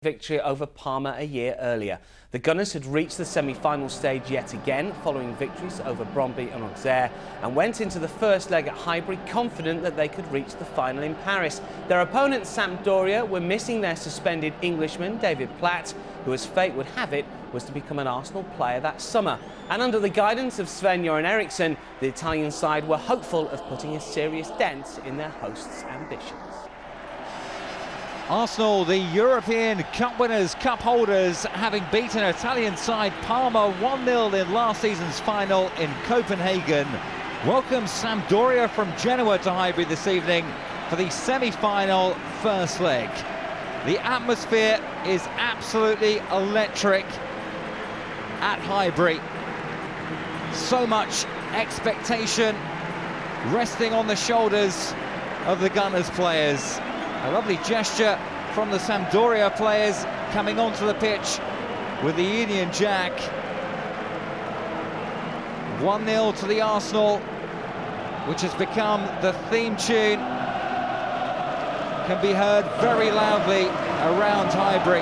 victory over Parma a year earlier. The Gunners had reached the semi-final stage yet again following victories over Brøndby and Auxerre, and went into the first leg at Highbury confident that they could reach the final in Paris. Their opponents, Sampdoria, were missing their suspended Englishman David Platt, who, as fate would have it, was to become an Arsenal player that summer. And under the guidance of Sven-Göran Eriksson, the Italian side were hopeful of putting a serious dent in their hosts' ambitions. Arsenal, the European Cup winners, cup holders, having beaten Italian side Parma 1-0 in last season's final in Copenhagen, welcome Sampdoria from Genoa to Highbury this evening for the semi-final first leg. The atmosphere is absolutely electric at Highbury. So much expectation resting on the shoulders of the Gunners players. A lovely gesture from the Sampdoria players coming onto the pitch with the Union Jack. 1-0 to the Arsenal, which has become the theme tune. Can be heard very loudly around Highbury.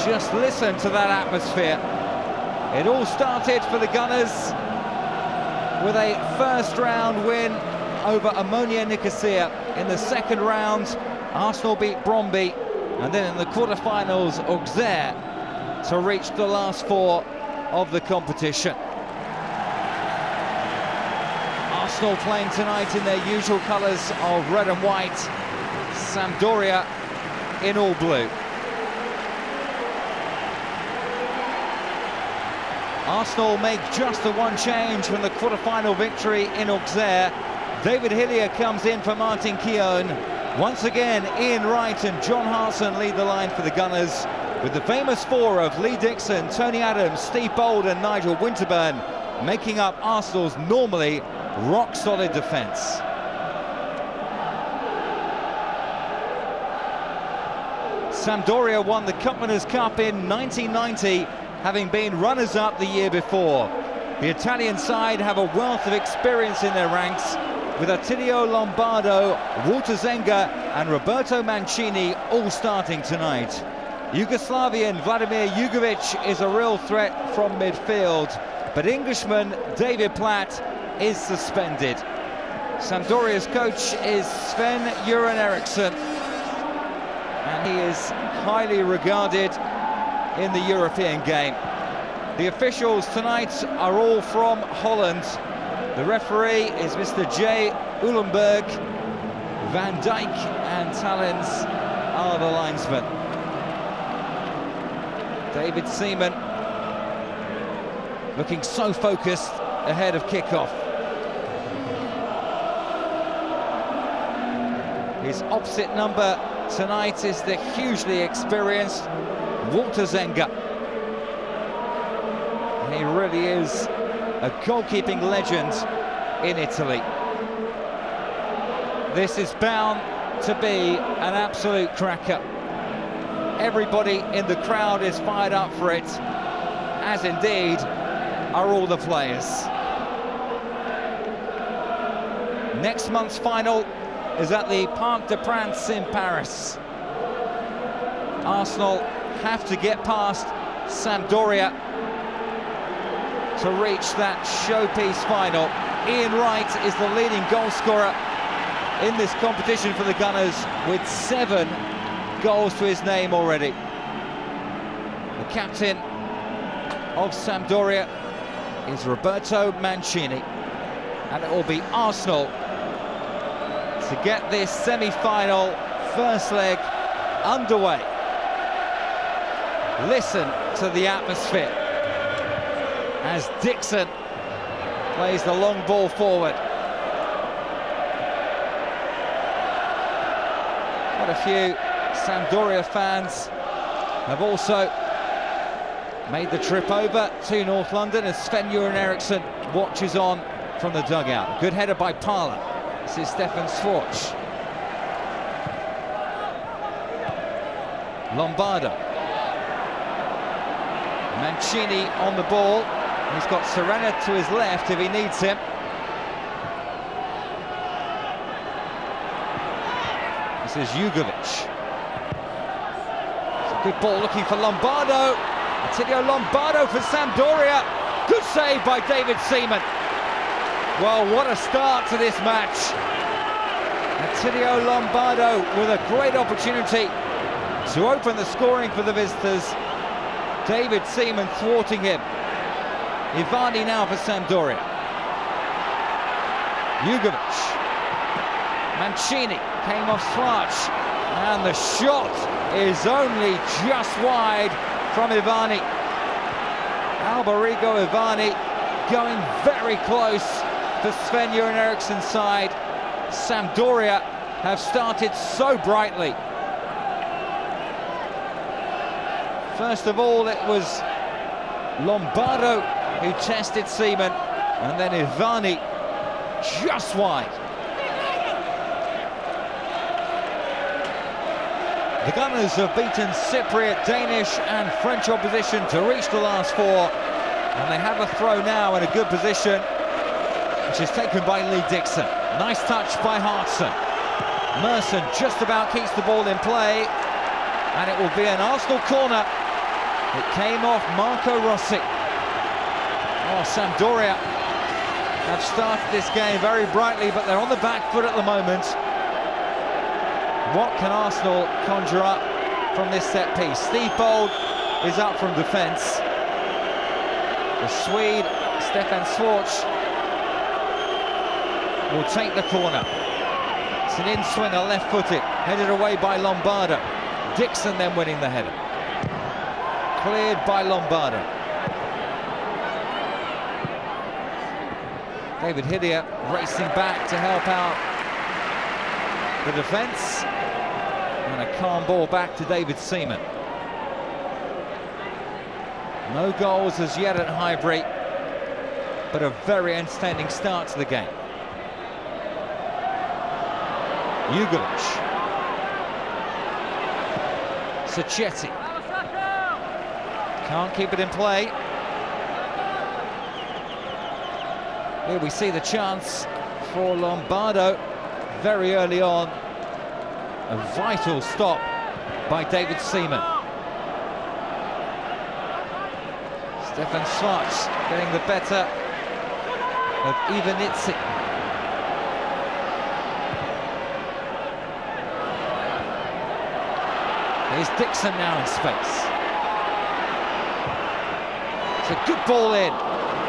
Just listen to that atmosphere. It all started for the Gunners with a first round win over Ammonia Nicosia. In the second round, Arsenal beat Brøndby, and then in the quarter-finals, Auxerre, to reach the last four of the competition. Arsenal playing tonight in their usual colours of red and white, Sampdoria in all blue. Arsenal make just the one change from the quarter-final victory in Auxerre. David Hillier comes in for Martin Keown. Once again, Ian Wright and John Hartson lead the line for the Gunners, with the famous four of Lee Dixon, Tony Adams, Steve Bould and Nigel Winterburn making up Arsenal's normally rock-solid defence. Sampdoria won the Cup Winners' Cup in 1990, having been runners-up the year before. The Italian side have a wealth of experience in their ranks, with Attilio Lombardo, Walter Zenga and Roberto Mancini all starting tonight. Yugoslavian Vladimir Jugovic is a real threat from midfield, but Englishman David Platt is suspended. Sampdoria's coach is Sven-Göran Eriksson, and he is highly regarded in the European game. The officials tonight are all from Holland. The referee is Mr. J. Ulenberg. Van Dijk and Tallens are the linesmen. David Seaman looking so focused ahead of kickoff. His opposite number tonight is the hugely experienced Walter Zenga. He really is a goalkeeping legend in Italy. This is bound to be an absolute cracker. Everybody in the crowd is fired up for it, as indeed are all the players. Next month's final is at the Parc des Princes in Paris. Arsenal have to get past Sampdoria to reach that showpiece final. Ian Wright is the leading goal scorer in this competition for the Gunners, with 7 goals to his name already. The captain of Sampdoria is Roberto Mancini, and it will be Arsenal to get this semi-final first leg underway. Listen to the atmosphere as Dixon plays the long ball forward. Quite a few Sampdoria fans have also made the trip over to North London as Sven-Göran Eriksson watches on from the dugout. Good header by Parla. This is Stefan Schwarz. Lombardo. Mancini on the ball. He's got Serena to his left if he needs him. This is Jugovic. Good ball looking for Lombardo. Attilio Lombardo for Sampdoria. Good save by David Seaman. Well, what a start to this match. Attilio Lombardo with a great opportunity to open the scoring for the visitors. David Seaman thwarting him. Ivani now for Sampdoria. Jugovic. Mancini came off Swatch, and the shot is only just wide from Ivani. Alberigo Ivani going very close for Sven-Göran Eriksson's side. Sampdoria have started so brightly. First of all, it was Lombardo who tested Seaman, and then Ivani just wide. The Gunners have beaten Cypriot, Danish and French opposition to reach the last four, and they have a throw now in a good position, which is taken by Lee Dixon. Nice touch by Hartson. Merson just about keeps the ball in play, and it will be an Arsenal corner. It came off Marco Rossi. Oh, Sampdoria have started this game very brightly, but they're on the back foot at the moment. What can Arsenal conjure up from this set piece? Steve Bould is up from defence. The Swede, Stefan Schwarz, will take the corner. It's an in-swinger, left-footed, headed away by Lombardo. Dixon then winning the header. Cleared by Lombardo. David Hidia racing back to help out the defence. And a calm ball back to David Seaman. No goals as yet at Highbury, but a very entertaining start to the game. Jugovic. Sacchetti. Can't keep it in play. Here we see the chance for Lombardo very early on. A vital stop by David Seaman. Stefan Schwarz getting the better of Ivanitsi. Here's Dixon now in space. It's a good ball in,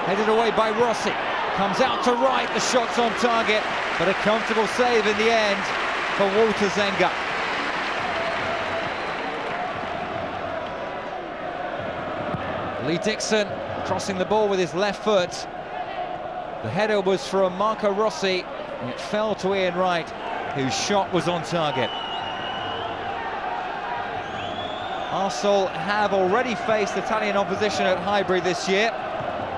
headed away by Rossi. Comes out to right, the shot's on target, but a comfortable save in the end for Walter Zenga. Lee Dixon crossing the ball with his left foot. The header was from Marco Rossi, and it fell to Ian Wright, whose shot was on target. Arsenal have already faced Italian opposition at Highbury this year.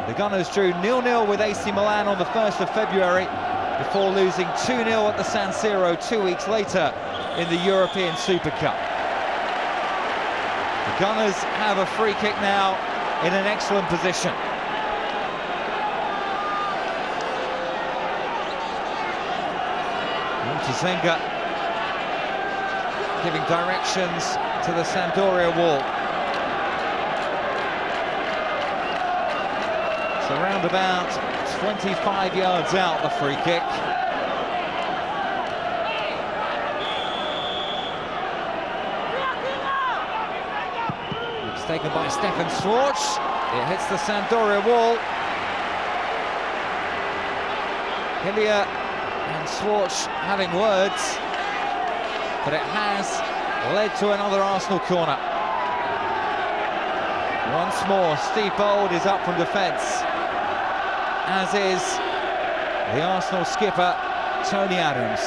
The Gunners drew 0-0 with AC Milan on the 1st of February before losing 2-0 at the San Siro 2 weeks later in the European Super Cup. The Gunners have a free kick now in an excellent position. Walter Zenga giving directions to the Sampdoria wall. It's around about 25 yards out, the free kick. It's taken by Stefan Schwarz. It hits the Sampdoria wall. Hillier and Schwarz having words, but it has led to another Arsenal corner. Once more, Steve Bould is up from defence, as is the Arsenal skipper, Tony Adams.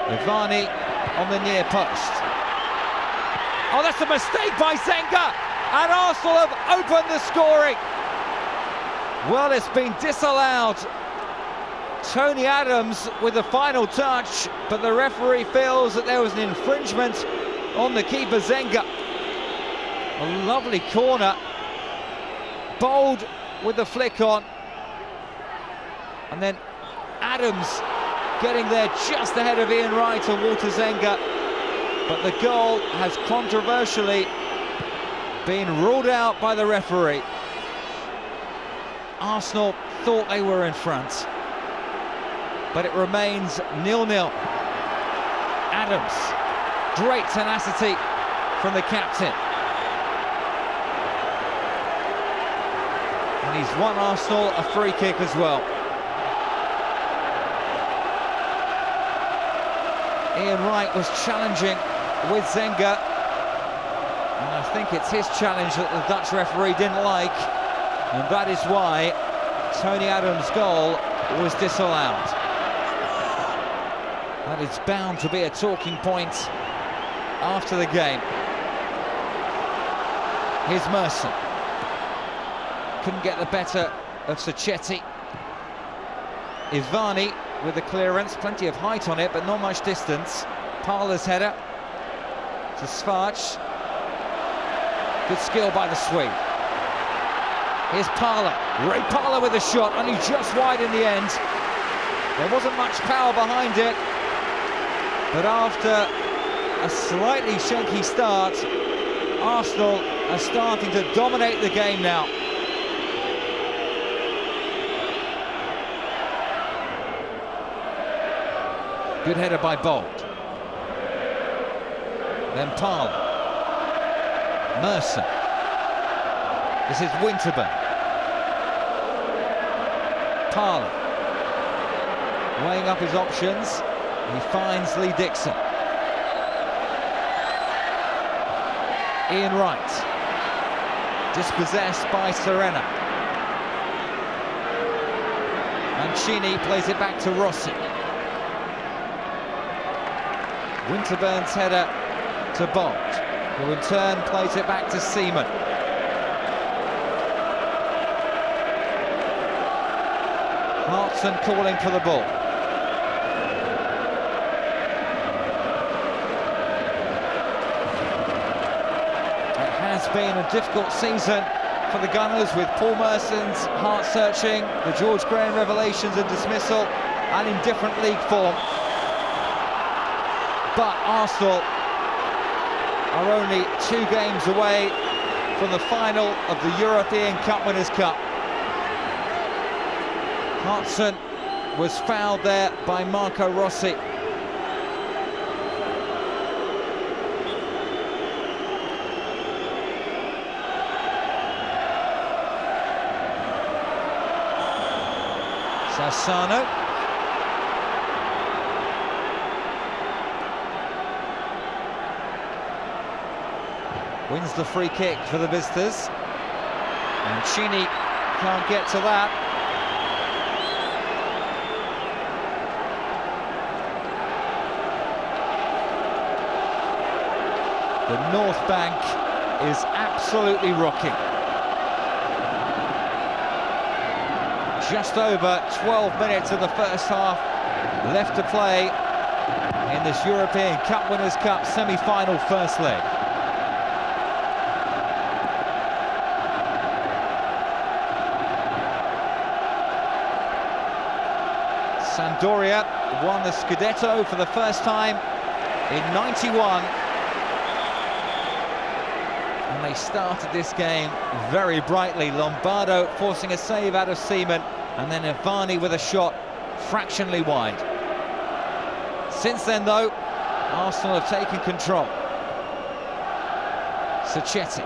Ivani on the near post. Oh, that's a mistake by Zenga, and Arsenal have opened the scoring. Well, it's been disallowed. Tony Adams with the final touch, but the referee feels that there was an infringement on the keeper Zenga. A lovely corner. Bould with the flick on, and then Adams getting there just ahead of Ian Wright and Walter Zenga. but the goal has controversially been ruled out by the referee. Arsenal thought they were in front, but it remains 0-0. Adams, great tenacity from the captain. And he's won Arsenal a free kick as well. Ian Wright was challenging with Zenga, and I think it's his challenge that the Dutch referee didn't like, and that is why Tony Adams' goal was disallowed. That is bound to be a talking point after the game. Here's Merson. Couldn't get the better of Sacchetti. Ivani with the clearance, plenty of height on it, but not much distance. Parler's header to Svarch. Good skill by the Swede. Here's Parler. Ray Parler with a shot, only just wide in the end. There wasn't much power behind it, but after a slightly shaky start, Arsenal are starting to dominate the game now. Good header by Bould. Then Parler. Merson. This is Winterburn. Parler. Weighing up his options. He finds Lee Dixon. Ian Wright. Dispossessed by Serena. Mancini plays it back to Rossi. Winterburn's header to Bould, who in turn plays it back to Seaman. Hartson calling for the ball. It has been a difficult season for the Gunners, with Paul Merson's heart-searching, the George Graham revelations and dismissal, and in different league form. But Arsenal are only 2 games away from the final of the European Cup Winners' Cup. Hartson was fouled there by Marco Rossi. Sassano. Wins the free kick for the visitors. Mancini can't get to that. The North Bank is absolutely rocking. Just over 12 minutes of the first half left to play in this European Cup Winners' Cup semi-final first leg. Sampdoria won the Scudetto for the first time in '91. And they started this game very brightly. Lombardo forcing a save out of Seaman, and then Ivani with a shot fractionally wide. Since then, though, Arsenal have taken control. Sacchetti.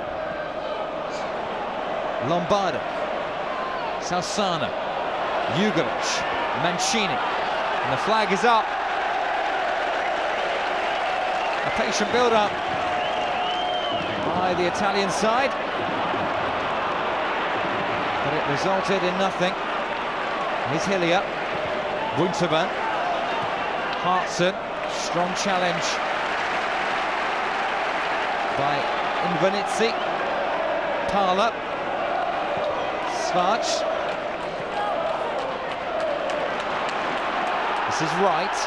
Lombardo. Salsano. Jugolic. Mancini, and the flag is up. A patient build-up by the Italian side, but it resulted in nothing. Here's Hillier. Winterburn. Hartson, strong challenge by Invanizzi. Parler. Svarch. This is Wright.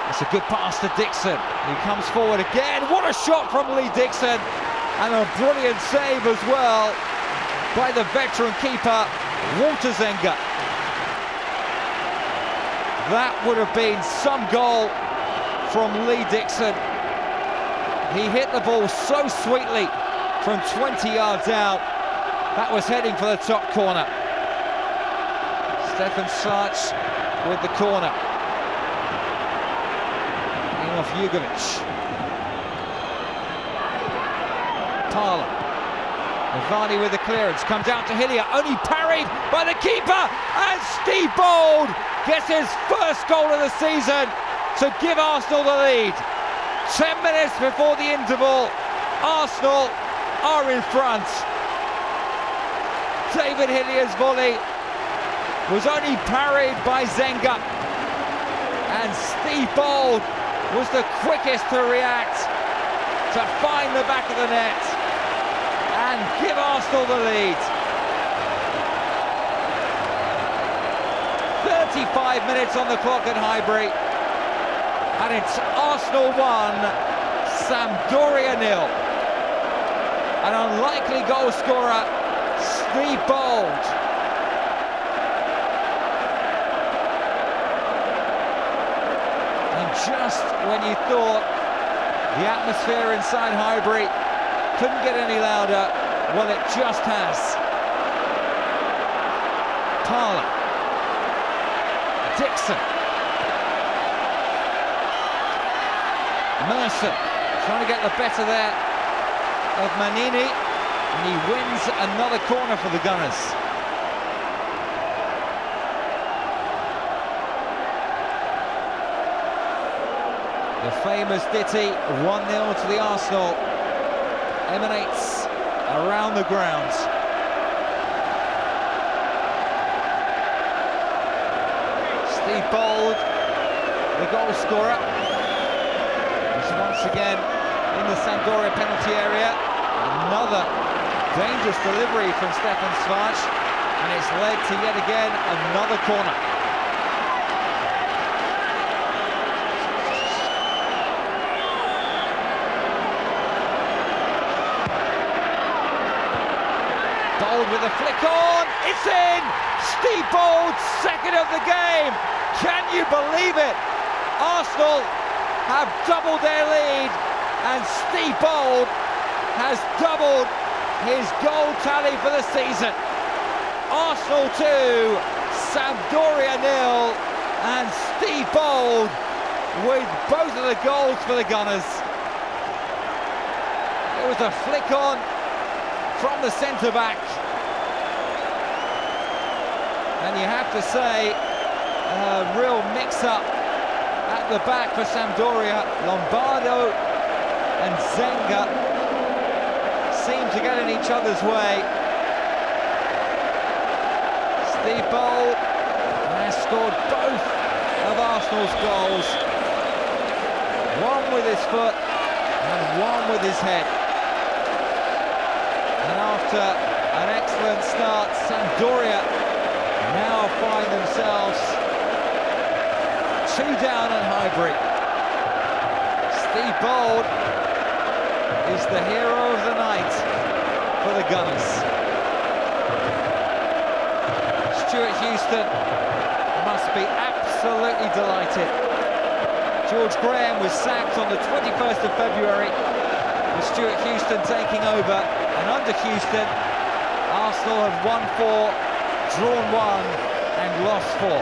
It's a good pass to Dixon. He comes forward again. What a shot from Lee Dixon, and a brilliant save as well by the veteran keeper Walter Zenga. That would have been some goal from Lee Dixon. He hit the ball so sweetly from 20 yards out. That was heading for the top corner. Stefan Slac with the corner. In off Jugovic. Parla. Vardy with the clearance, comes down to Hillier, only parried by the keeper, and Steve Bould gets his first goal of the season to give Arsenal the lead. 10 minutes before the interval, Arsenal are in front. David Hillier's volley was only parried by Zenga, and Steve Bould was the quickest to react to find the back of the net and give Arsenal the lead. 35 minutes on the clock at Highbury, and it's Arsenal 1, Sampdoria 0. An unlikely goal scorer, Steve Bould. And just when you thought the atmosphere inside Highbury couldn't get any louder, well, it just has. Parla. Dixon. Mercer trying to get the better there of Manini, and he wins another corner for the Gunners. The famous ditty, 1-0 to the Arsenal, emanates around the grounds. Steve Bould, the goal scorer, is once again in the Sampdoria penalty area. Another dangerous delivery from Stefan Slac, and it's led to yet again another corner. Bould with a flick on, it's in! Steve Bould, second of the game! Can you believe it? Arsenal have doubled their lead, and Steve Bould has doubled his goal tally for the season. Arsenal 2, Sampdoria 0, and Steve Bould with both of the goals for the Gunners. It was a flick on from the centre-back, and you have to say a real mix-up at the back for Sampdoria. Lombardo and Zenga seem to get in each other's way. Steve Bould has scored both of Arsenal's goals, one with his foot and one with his head. And after an excellent start, Sampdoria now find themselves 2 down at Highbury. Steve Bould is the hero of the night for the Gunners. Stuart Houston must be absolutely delighted. George Graham was sacked on the 21st of February, with Stuart Houston taking over. And under Houston, Arsenal have won 4, drawn 1 and lost 4.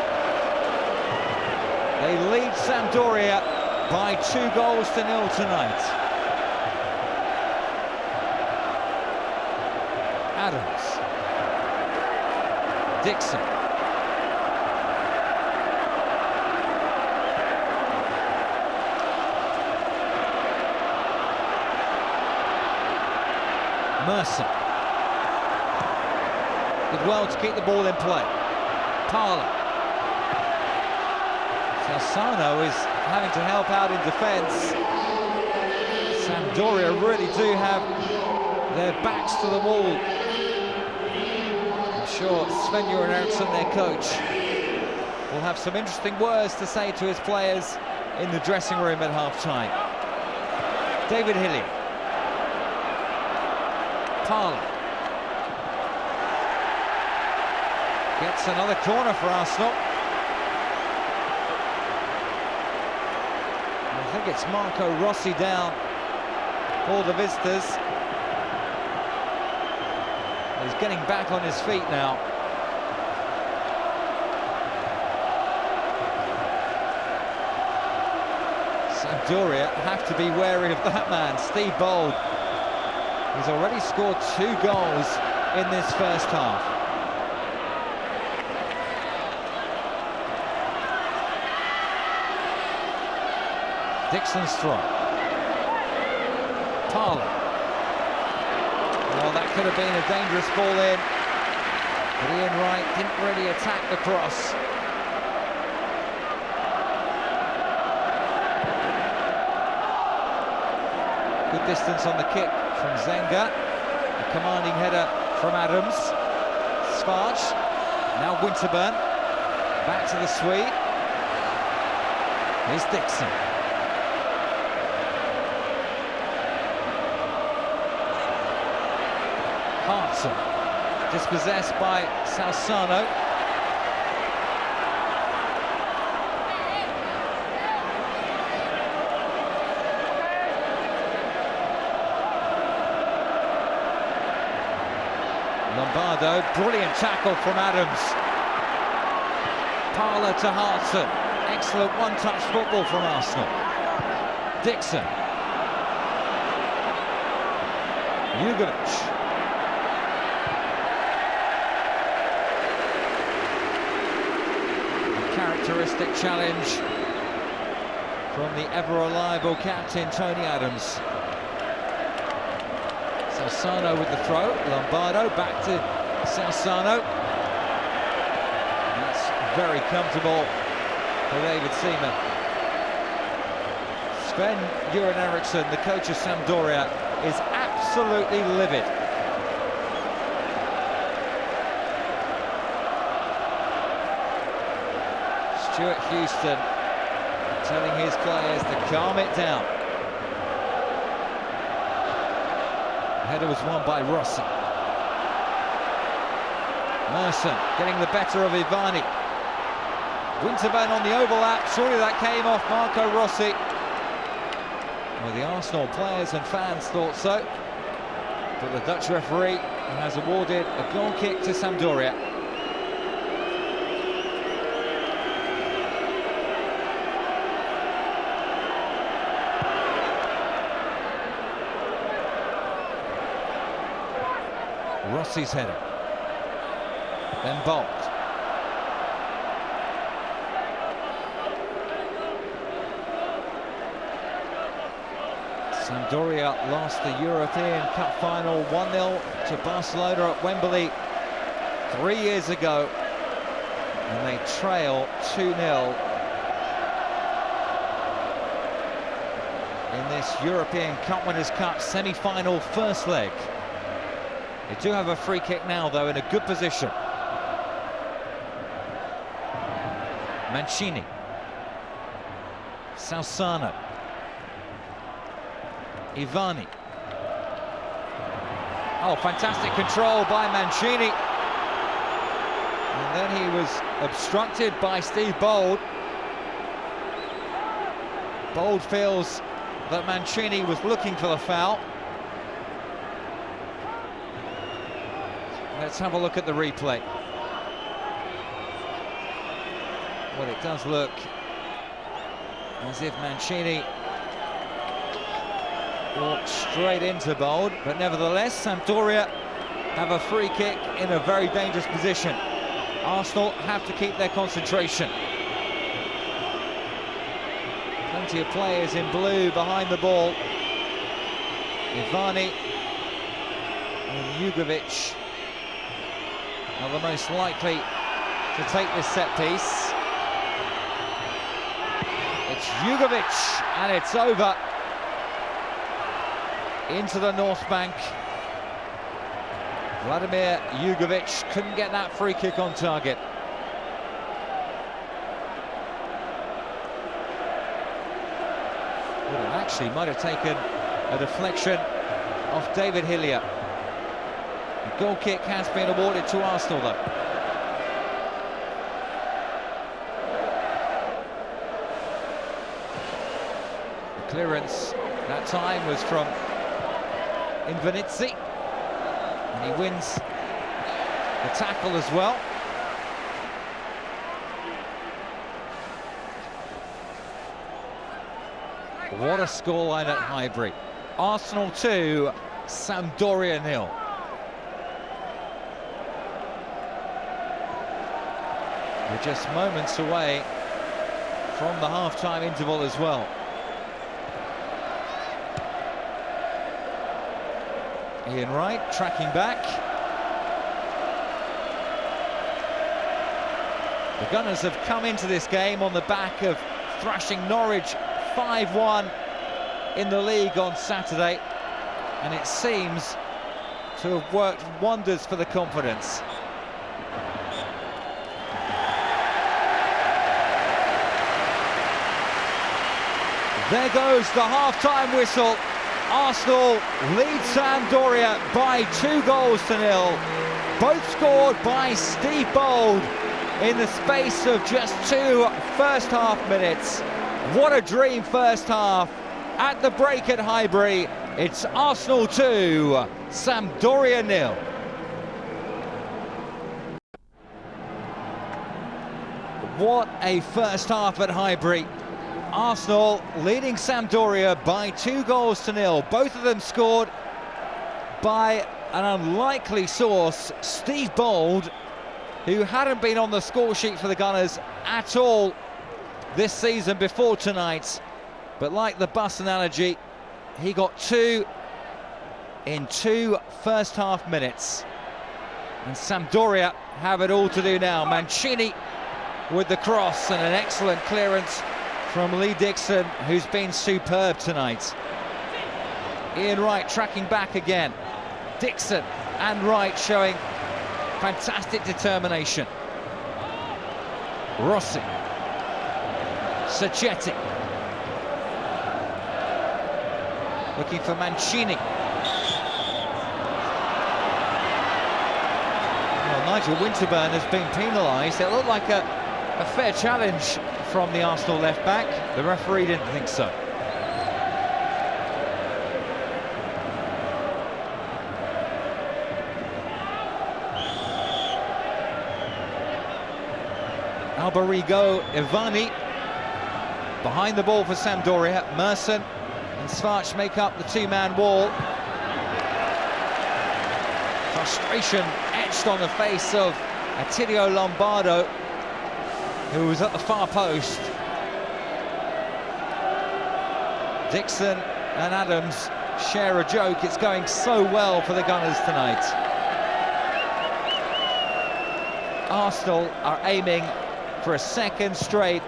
They lead Sampdoria by 2-0 tonight. Adams. Dixon. Mercer did well to keep the ball in play. Parla. Sassano is having to help out in defence. Sampdoria really do have their backs to the wall. I'm sure Sven-Göran Eriksson, their coach, will have some interesting words to say to his players in the dressing room at half-time. David Hillier. Parla. Gets another corner for Arsenal. think it's Marco Rossi down for the visitors. He's getting back on his feet now. Sampdoria have to be wary of that man, Steve Bould. He's already scored 2 goals in this first half. Dixon's throw. Parler. Well, that could have been a dangerous ball in, but Ian Wright didn't really attack the cross. Good distance on the kick from Zenga. A commanding header from Adams. Svarch. Now Winterburn. Back to the Swede. Here's Dixon. Hartson. Dispossessed by Salsano. Lombardo, brilliant tackle from Adams. Parler to Hartson. Excellent one-touch football from Arsenal. Dixon. Jugovic. A characteristic challenge from the ever-reliable captain, Tony Adams. Salsano with the throw. Lombardo back to Salsano. That's very comfortable for David Seaman. Sven-Göran Eriksson, the coach of Sampdoria, is absolutely livid. Stuart Houston telling his players to calm it down. The header was won by Rossi. Merson getting the better of Ivani. Winterburn on the overlap. Surely that came off Marco Rossi. Well, the Arsenal players and fans thought so. But the Dutch referee has awarded a goal kick to Sampdoria. Rossi's header. Then Bould. Sampdoria lost the European Cup final 1-0 to Barcelona at Wembley 3 years ago, and they trail 2-0 in this European Cup Winners' Cup semi-final first leg. They do have a free kick now, though, in a good position. Mancini. Salsano. Ivani. Oh, fantastic control by Mancini. And then he was obstructed by Steve Bould. Bould feels that Mancini was looking for the foul. Let's have a look at the replay. Well, it does look as if Mancini walked straight into Bould, but nevertheless, Sampdoria have a free kick in a very dangerous position. Arsenal have to keep their concentration. Plenty of players in blue behind the ball. Ivani and Jugovic are the most likely to take this set piece. It's Jugovic, and it's over into the North Bank. Vladimir Jugovic couldn't get that free kick on target. Well, it actually might have taken a deflection off David Hillier. The goal kick has been awarded to Arsenal, though. Clearance that time was from Invenizzi, and he wins the tackle as well. What a scoreline at Highbury. Arsenal 2, Sampdoria 0. We're just moments away from the half-time interval as well. Ian Wright tracking back. The Gunners have come into this game on the back of thrashing Norwich 5-1 in the league on Saturday, and it seems to have worked wonders for the confidence. There goes the half-time whistle. Arsenal lead Sampdoria by 2-0. Both scored by Steve Bould in the space of just 2 first-half minutes. What a dream first half. At the break at Highbury, it's Arsenal 2, Sampdoria 0. What a first half at Highbury. Arsenal leading Sampdoria by 2-0. Both of them scored by an unlikely source, Steve Bould, who hadn't been on the score sheet for the Gunners at all this season before tonight. But like the bus analogy, he got 2 in 2 first half minutes. And Sampdoria have it all to do now. Mancini with the cross and an excellent clearance from Lee Dixon, who's been superb tonight. Ian Wright tracking back again. Dixon and Wright showing fantastic determination. Rossi. Sacchetti. Looking for Mancini. Well, Nigel Winterburn has been penalised. It looked like a fair challenge from the Arsenal left-back. The referee didn't think so. Alberigo Ivani behind the ball for Sampdoria. Merson and Svarch make up the two-man wall. Frustration etched on the face of Attilio Lombardo, who was at the far post. Dixon and Adams share a joke. It's going so well for the Gunners tonight. Arsenal are aiming for a second straight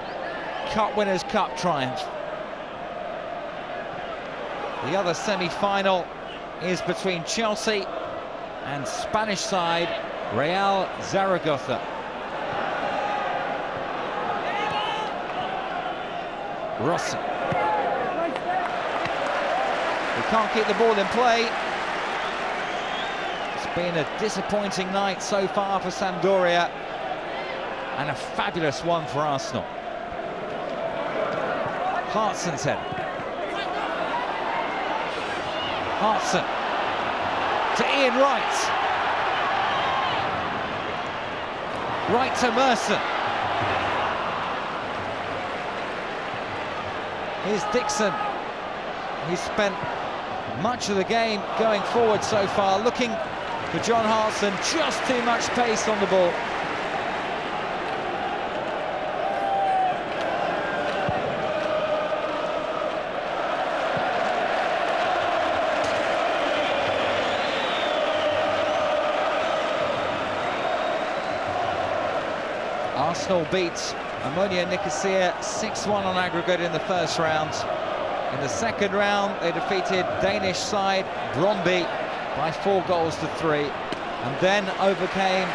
Cup Winners' Cup triumph. The other semi-final is between Chelsea and Spanish side Real Zaragoza. Rossi. He can't keep the ball in play. It's been a disappointing night so far for Sampdoria, and a fabulous one for Arsenal. Hartson's head. Hartson to Ian Wright. Wright to Merson. Here's Dixon. He's spent much of the game going forward so far, looking for John Hartson. Just too much pace on the ball. Arsenal beat Ammonia Nicosia 6-1 on aggregate in the first round. In the second round, they defeated Danish side Brøndby by 4-3, and then overcame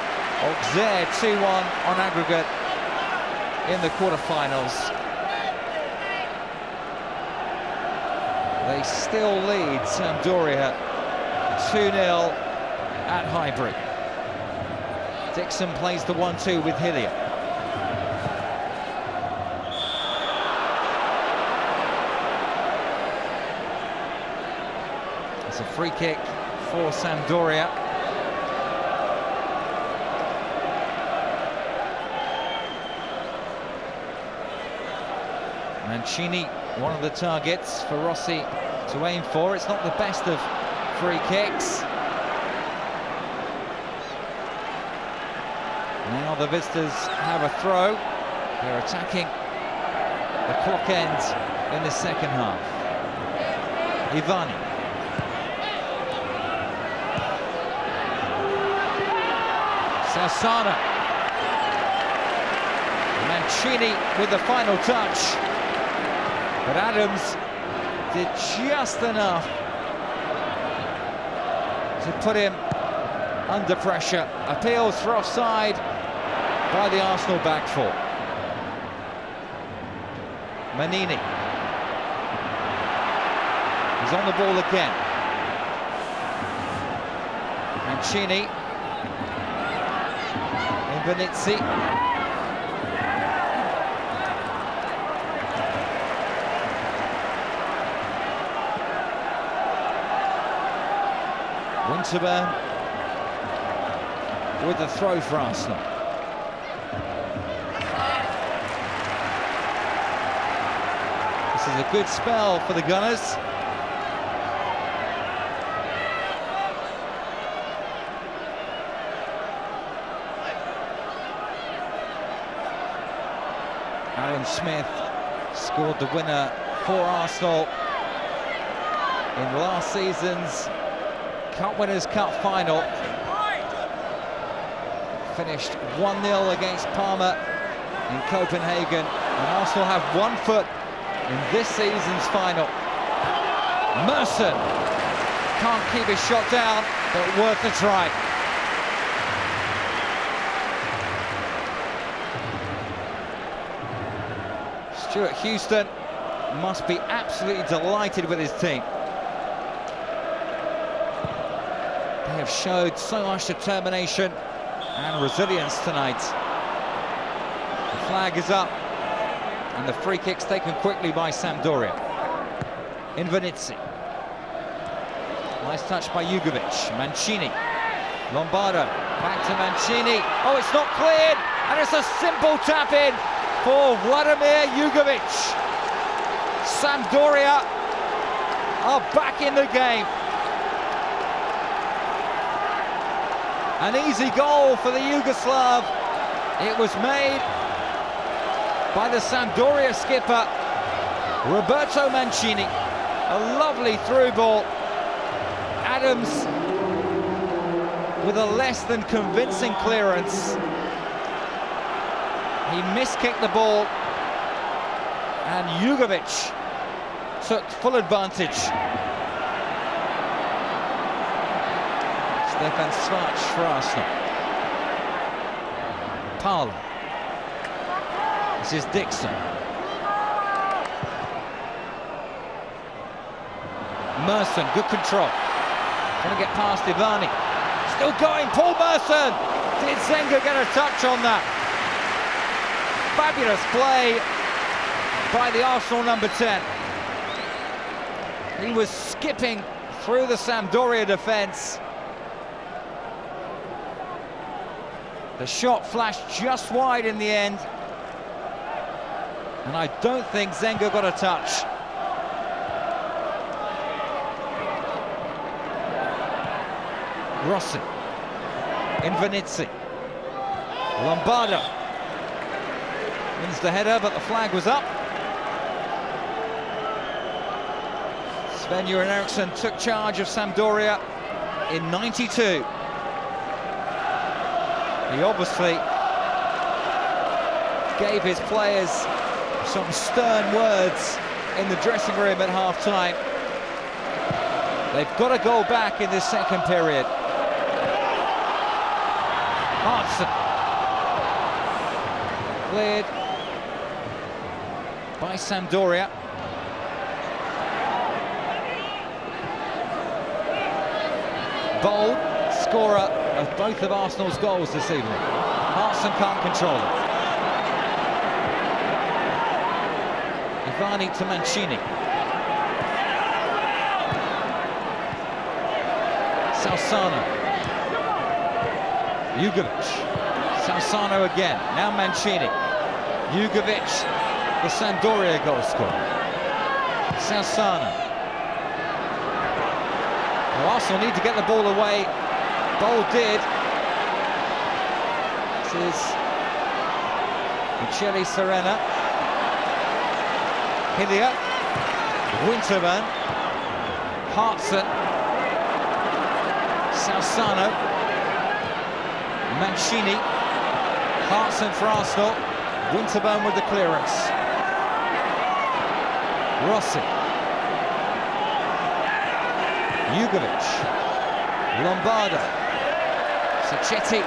Auxerre 2-1 on aggregate in the quarterfinals. They still lead Sampdoria 2-0 at Highbury. Dixon plays the 1-2 with Hillier. It's a free kick for Sampdoria. Mancini, one of the targets for Rossi to aim for. It's not the best of free kicks. Now the visitors have a throw. They're attacking the clock ends in the second half. Ivani. Sassana. Mancini with the final touch. But Adams did just enough to put him under pressure. Appeals for offside by the Arsenal back four. Manini. He's on the ball again. Mancini. Invernizzi. Winterburn with the throw for Arsenal. This is a good spell for the Gunners. Alan Smith scored the winner for Arsenal in last season's Cup Winners' Cup final. Finished 1-0 against Parma in Copenhagen, and Arsenal have 1 foot in this season's final. Merson can't keep his shot down, but worth a try. Stuart Houston must be absolutely delighted with his team. They have showed so much determination and resilience tonight. The flag is up, and the free kick's taken quickly by Sampdoria. Invernizzi. Nice touch by Jugovic. Mancini. Lombardo. Back to Mancini. Oh, it's not cleared, and it's a simple tap-in for Vladimir Jugovic. Sampdoria are back in the game. An easy goal for the Yugoslav. It was made by the Sampdoria skipper, Roberto Mancini. A lovely through ball. Adams with a less than convincing clearance. He miskicked the ball, and Jugovic took full advantage. Stefan Svac for Arsenal. Paolo. This is Dixon. Merson, good control. Trying to get past Ivani. Still going, Paul Merson! Did Zenga get a touch on that? Fabulous play by the Arsenal number 10. He was skipping through the Sampdoria defence. The shot flashed just wide in the end, and I don't think Zenga got a touch. Rossi. Invernizzi. Lombardo. Wins the header, but the flag was up. Sven-Göran Eriksson took charge of Sampdoria in '92. He obviously gave his players some stern words in the dressing room at half-time. They've got to go back in this second period. Hartson. Cleared by Sampdoria. Bould, scorer of both of Arsenal's goals this evening. Hartson can't control it. Ivani to Mancini. Salsano. Jugovic. Salsano again. Now Mancini. Jugovic, the Sampdoria goal scorer. Salsano. Well, Arsenal need to get the ball away. Bould did. This is Michele Serena. Hillier. Winterburn. Hartson. Salsano. Mancini. Hartson for Arsenal. Winterburn with the clearance. Rossi. Jugovic. Lombardo. Sacchetti.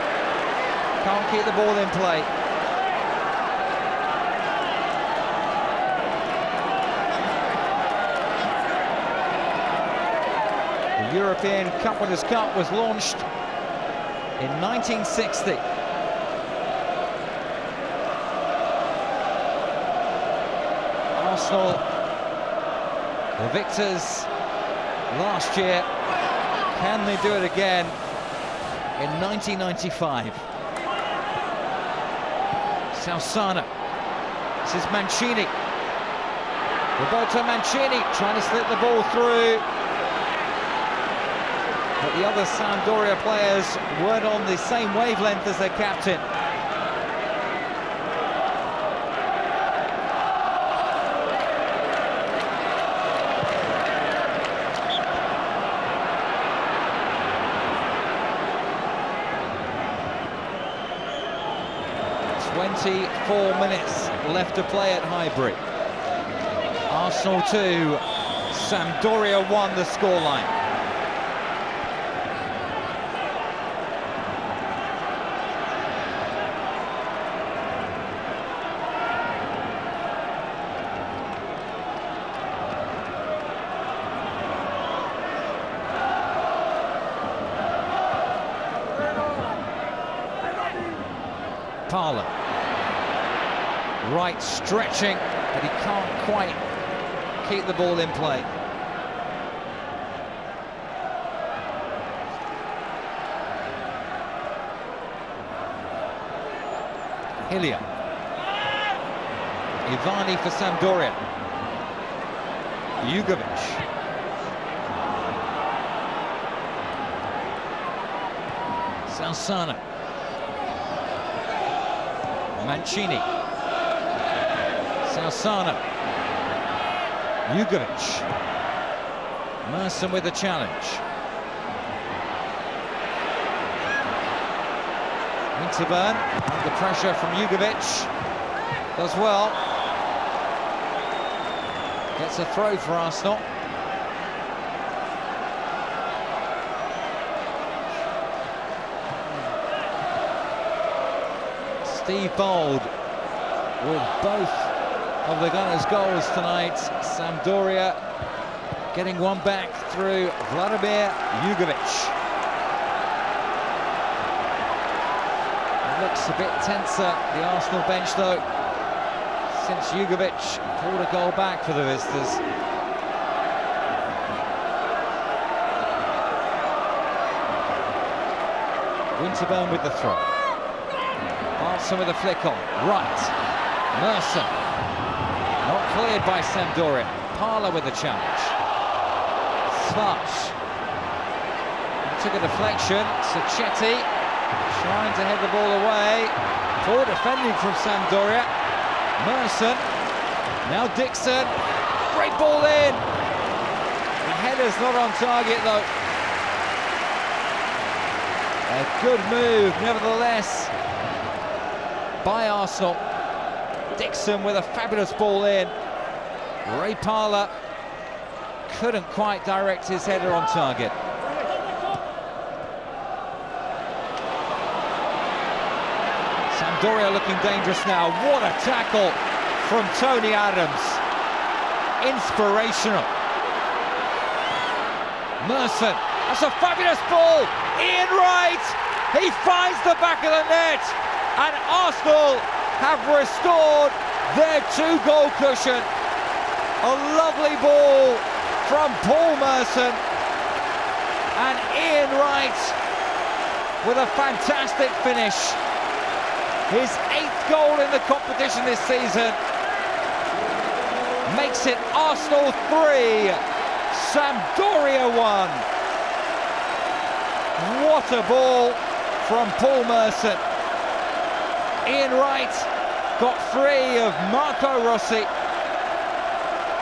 Can't keep the ball in play. The European Cup Winners' Cup was launched in 1960. Arsenal, the victors last year. Can they do it again in 1995? Salsano. This is Mancini. Roberto Mancini trying to slip the ball through. But the other Sampdoria players weren't on the same wavelength as their captain. .24 minutes left to play at Highbury. Arsenal 2, Sampdoria 1 the scoreline. Parlour. Right, stretching, but he can't quite keep the ball in play. Hillier. Ivani for Sampdoria. Jugovic. Salsano. Mancini. Salsano. Jugovic. Merson with the challenge. Winterburn under pressure from Jugovic. Does well. Gets a throw for Arsenal. Steve Bould with both of the Gunners' goals tonight. Sampdoria getting one back through Vladimir Jugovic. It looks a bit tenser, the Arsenal bench though, since Jugovic pulled a goal back for the visitors. Winterburn with the throw. Hartson with a flick on. Right. Merson. Not cleared by Sampdoria. Parlour with the challenge. Svarch. Took a deflection. Sacchetti trying to head the ball away. Poor defending from Sampdoria. Merson. Now Dixon. Great ball in. The header's not on target though. A good move, nevertheless, by Arsenal. Dixon with a fabulous ball in. Ray Parlour couldn't quite direct his header on target. Sampdoria looking dangerous now. What a tackle from Tony Adams. Inspirational. Merson, that's a fabulous ball. Ian Wright, he finds the back of the net, and Arsenal have restored their two-goal cushion. A lovely ball from Paul Merson. And Ian Wright with a fantastic finish. His 8th goal in the competition this season makes it Arsenal 3, Sampdoria 1. What a ball from Paul Merson. Ian Wright got free of Marco Rossi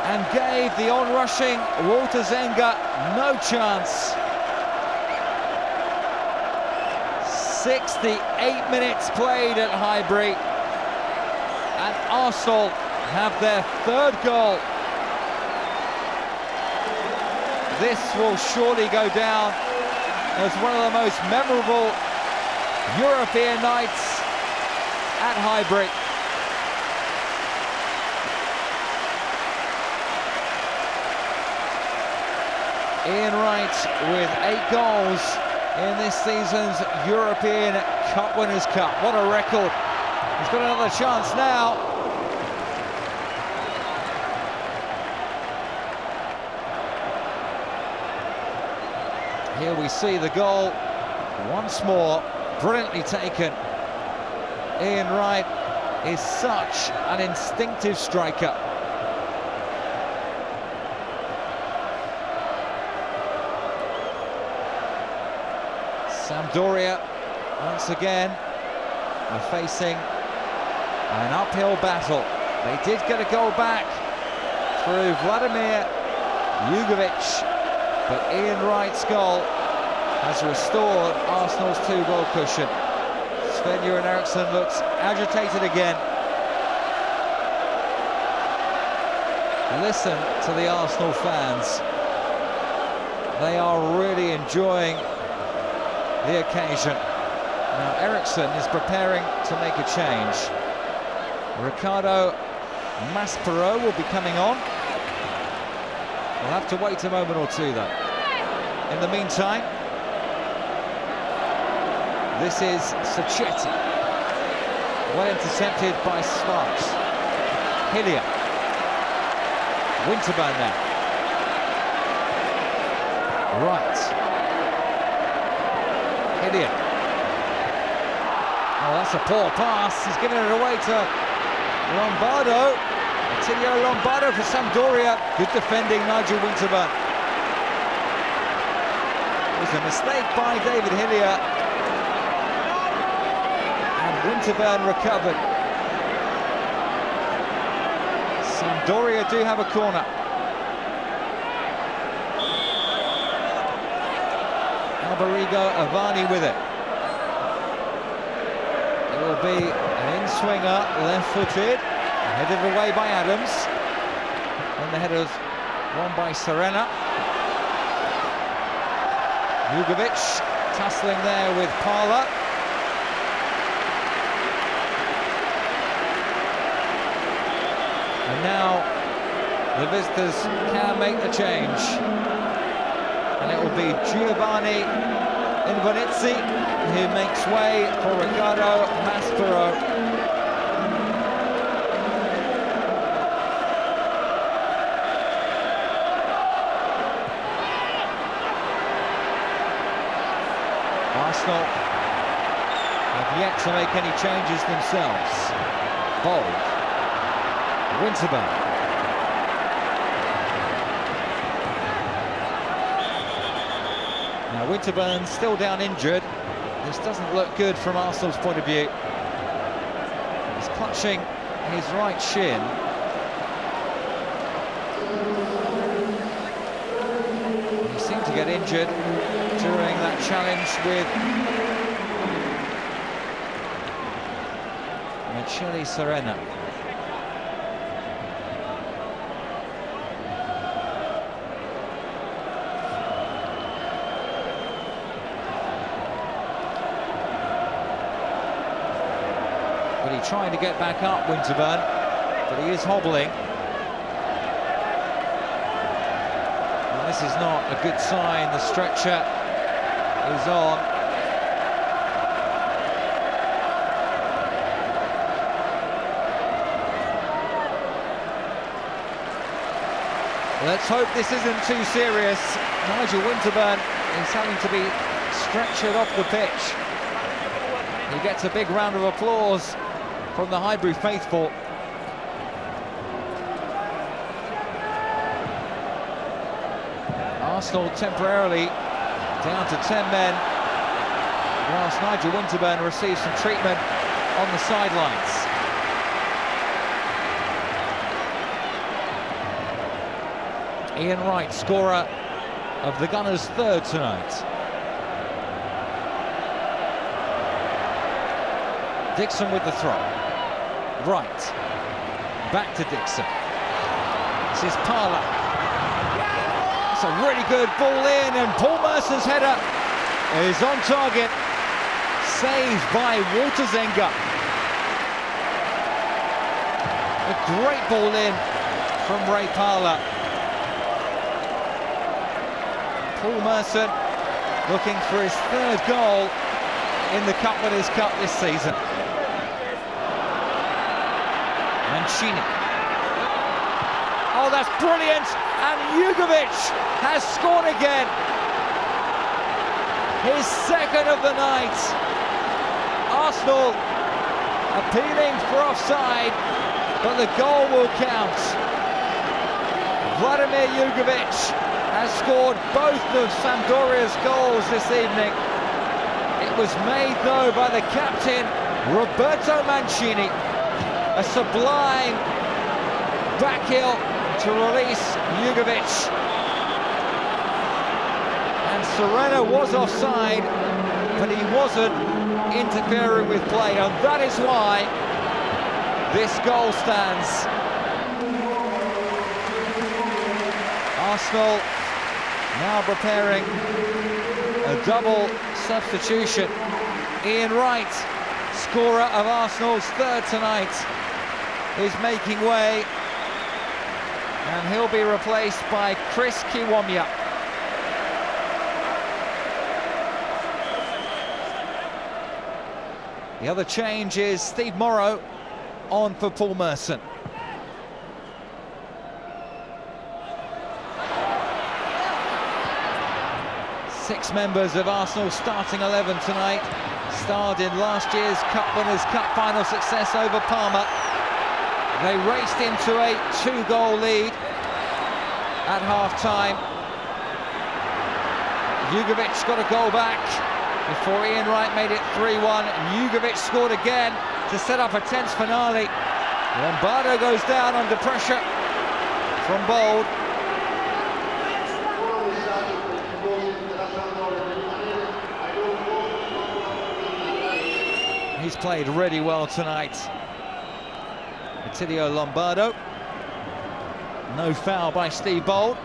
and gave the on-rushing Walter Zenga no chance. 68 minutes played at Highbury, and Arsenal have their 3rd goal. This will surely go down as one of the most memorable European nights at Highbury. Ian Wright with 8 goals in this season's European Cup Winners' Cup. What a record. He's got another chance now. Here we see the goal once more, brilliantly taken. Ian Wright is such an instinctive striker. Sampdoria, once again, are facing an uphill battle. They did get a goal back through Vladimir Jugovic, but Ian Wright's goal has restored Arsenal's 2-goal cushion. Sven-Göran Eriksson looks agitated again. Listen to the Arsenal fans. They are really enjoying the occasion. Now Eriksson is preparing to make a change. Ricardo Maspero will be coming on. We'll have to wait a moment or two though. In the meantime, this is Sacchetti. Well intercepted by Sparks. Hillier. Winterburn now. Right. Hillier. Oh, that's a poor pass. He's giving it away to Lombardo. Attilio Lombardo for Sampdoria. Good defending, Nigel Winterburn. It was a mistake by David Hillier. And Winterburn recovered. Sampdoria do have a corner. Alberigo Avani with it. It will be an in-swinger, left-footed, headed away by Adams. And the header's won by Serena. Jugovic tussling there with Parla. And now the visitors can make the change. And it will be Giovanni Invonizzi who makes way for Ricardo Maspero. Arsenal have yet to make any changes themselves. Bould. Winterburn. Now Winterburn still down injured. This doesn't look good from Arsenal's point of view. He's clutching his right shin. He seemed to get injured during that challenge with Michele Serena. But he's trying to get back up, Winterburn, but he is hobbling. Well, this is not a good sign. The stretcher is on. Let's hope this isn't too serious. Nigel Winterburn is having to be stretchered off the pitch. He gets a big round of applause from the Highbury faithful. Arsenal temporarily down to 10 men, whilst Nigel Winterburn receives some treatment on the sidelines. Ian Wright, scorer of the Gunners' third tonight. Dixon with the throw. Wright. Back to Dixon. This is Parla. It's a really good ball in, and Paul Mercer's header is on target. Saved by Walter Zenga. A great ball in from Ray Parla. Paul Mercer looking for his third goal in the Cup Winners' Cup this season. Mancini. Oh, that's brilliant! And Jugovic has scored again. His second of the night. Arsenal appealing for offside, but the goal will count. Vladimir Jugovic has scored both of Sampdoria's goals this evening. It was made, though, by the captain, Roberto Mancini. A sublime back heel to release Jugovic. And Serena was offside, but he wasn't interfering with play, and that is why this goal stands. Arsenal now preparing a double substitution. Ian Wright, scorer of Arsenal's third tonight, is making way, and he'll be replaced by Chris Kiwomya. The other change is Steve Morrow on for Paul Merson. Six members of Arsenal's starting 11 tonight starred in last year's Cup Winners' Cup final success over Parma. They raced into a 2-goal lead at half-time. Jugovic got a goal back before Ian Wright made it 3-1. Jugovic scored again to set up a tense finale. Lombardo goes down under pressure from Bould. He's played really well tonight. Attilio Lombardo. No foul by Steve Bould.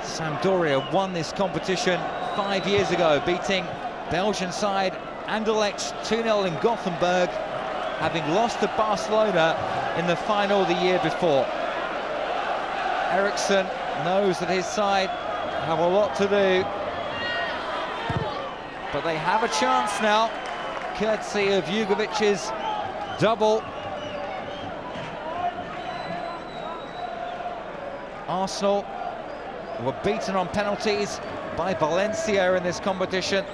Sampdoria won this competition 5 years ago, beating Belgian side Anderlecht 2-0 in Gothenburg, having lost to Barcelona in the final the year before. Eriksson knows that his side have a lot to do, but they have a chance now, courtesy of Jugovic's double. Arsenal were beaten on penalties by Valencia in this competition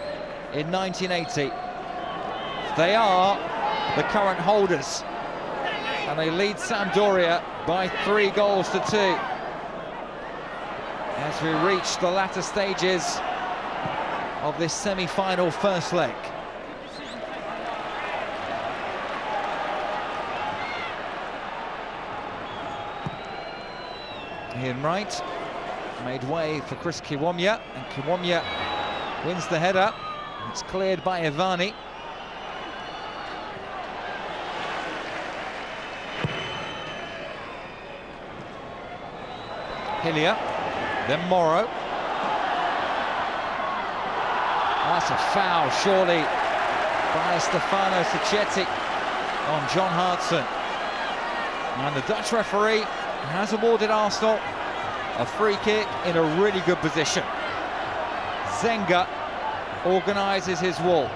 in 1980. They are the current holders, and they lead Sampdoria by 3 goals to 2 as we reach the latter stages of this semi-final first leg. Ian Wright made way for Chris Kiwomya, and Kiwomya wins the header. It's cleared by Ivani. Hillier, then Morrow. That's a foul, surely, by Stefano Sacchetti on John Hartson. And the Dutch referee has awarded Arsenal a free kick in a really good position. Zenga organises his wall.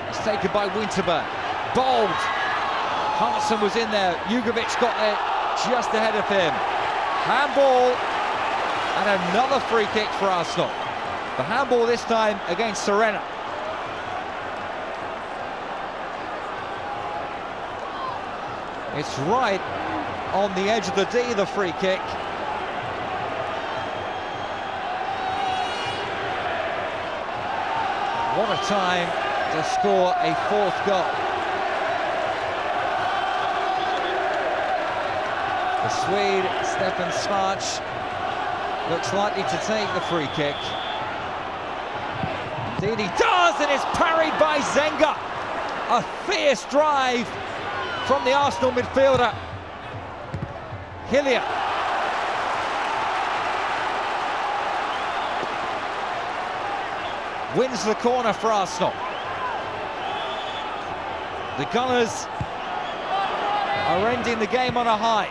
It's taken by Winterburn. Bould. Hartson was in there. Jugovic got there just ahead of him. Handball and another free kick for Arsenal. The handball this time against Serena. It's right on the edge of the D, the free kick. What a time to score a fourth goal. The Swede, Stefan Smarch, looks likely to take the free kick. Indeed he does, and it's parried by Zenga. A fierce drive from the Arsenal midfielder. Hillier. Wins the corner for Arsenal. The Gunners are ending the game on a high.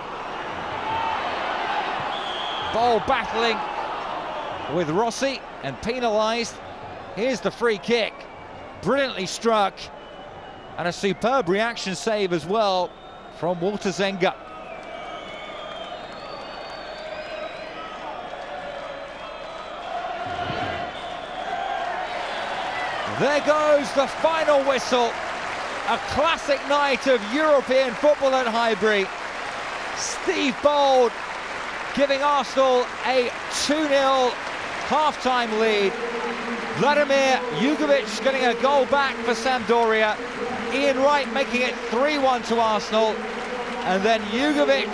Bould battling with Rossi and penalised. Here's the free kick. Brilliantly struck. And a superb reaction save as well from Walter Zenga. There goes the final whistle. A classic night of European football at Highbury. Steve Bould giving Arsenal a 2-0 half-time lead. Vladimir Jugovic getting a goal back for Sampdoria. Ian Wright making it 3-1 to Arsenal. And then Jugovic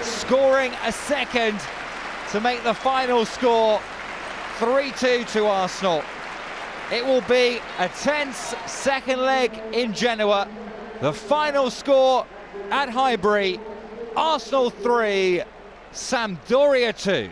scoring a second to make the final score 3-2 to Arsenal. It will be a tense second leg in Genoa. The final score at Highbury, Arsenal 3, Sampdoria 2.